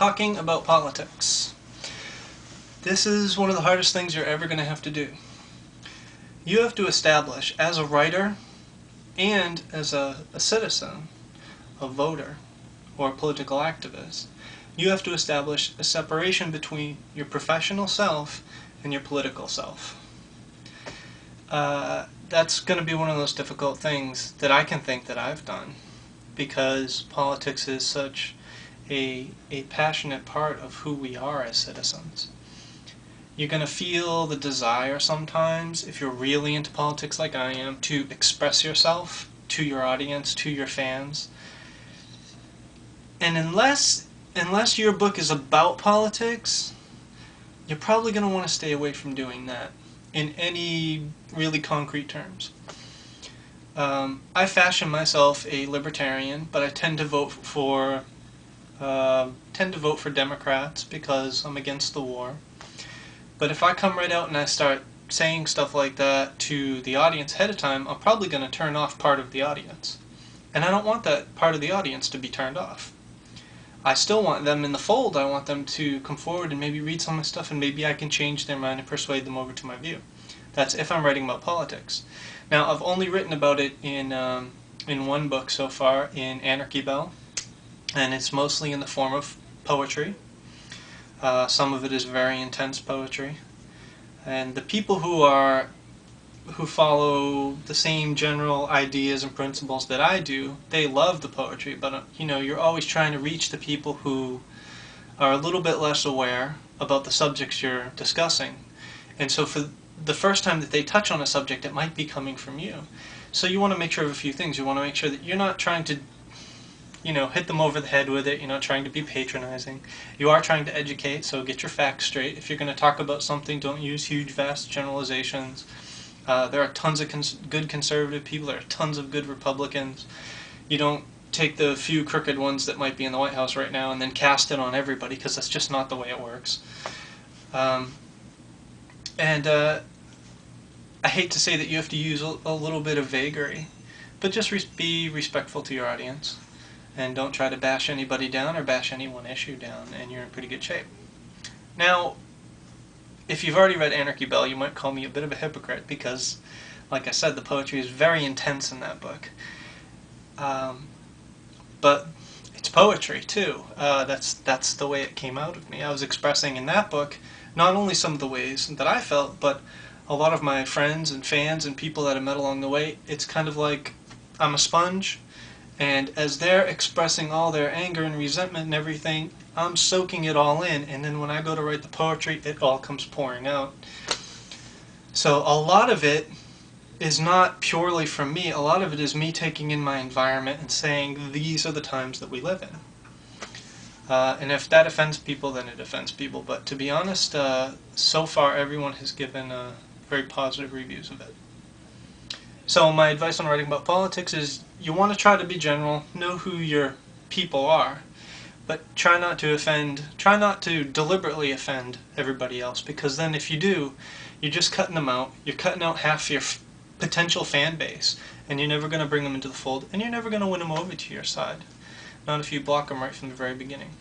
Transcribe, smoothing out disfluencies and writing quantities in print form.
Talking about politics. This is one of the hardest things you're ever going to have to do. You have to establish, as a writer and as a citizen, a voter, or a political activist, you have to establish a separation between your professional self and your political self. That's going to be one of those difficult things that I can think that I've done, because politics is such a passionate part of who we are as citizens. You're going to feel the desire sometimes, if you're really into politics like I am, to express yourself to your audience, to your fans. And unless your book is about politics, you're probably going to want to stay away from doing that in any really concrete terms. I fashion myself a libertarian, but I tend to vote for Democrats because I'm against the war. But if I come right out and I start saying stuff like that to the audience ahead of time, I'm probably going to turn off part of the audience. And I don't want that part of the audience to be turned off. I still want them in the fold. I want them to come forward and maybe read some of my stuff, and maybe I can change their mind and persuade them over to my view. That's if I'm writing about politics. Now, I've only written about it in one book so far, in Anarchy Bell, and it's mostly in the form of poetry. Some of it is very intense poetry, and the people who follow the same general ideas and principles that I do, they love the poetry. But you're always trying to reach the people who are a little bit less aware about the subjects you're discussing, and so for the first time that they touch on a subject, it might be coming from you. So you want to make sure of a few things. You want to make sure that you're not trying to hit them over the head with it. You're not trying to be patronizing. You are trying to educate, so get your facts straight. If you're going to talk about something, don't use huge, vast generalizations. There are tons of good conservative people. There are tons of good Republicans. You don't take the few crooked ones that might be in the White House right now and then cast it on everybody, because that's just not the way it works. I hate to say that you have to use a little bit of vagary, but just be respectful to your audience. And don't try to bash anybody down or bash any one issue down, and you're in pretty good shape. Now, if you've already read Anarchy Bell, you might call me a bit of a hypocrite because, like I said, the poetry is very intense in that book. But it's poetry, too. That's the way it came out of me. I was expressing in that book not only some of the ways that I felt, but a lot of my friends and fans and people that I met along the way. It's kind of like I'm a sponge, and as they're expressing all their anger and resentment and everything, I'm soaking it all in, and then when I go to write the poetry, it all comes pouring out. So a lot of it is not purely from me. A lot of it is me taking in my environment and saying, these are the times that we live in. And if that offends people, then it offends people. But to be honest, so far everyone has given very positive reviews of it. So my advice on writing about politics is, you want to try to be general, know who your people are, but try not to deliberately offend everybody else, because then if you do, you're just cutting them out. You're cutting out half your potential fan base, and you're never going to bring them into the fold, and you're never going to win them over to your side. Not if you block them right from the very beginning.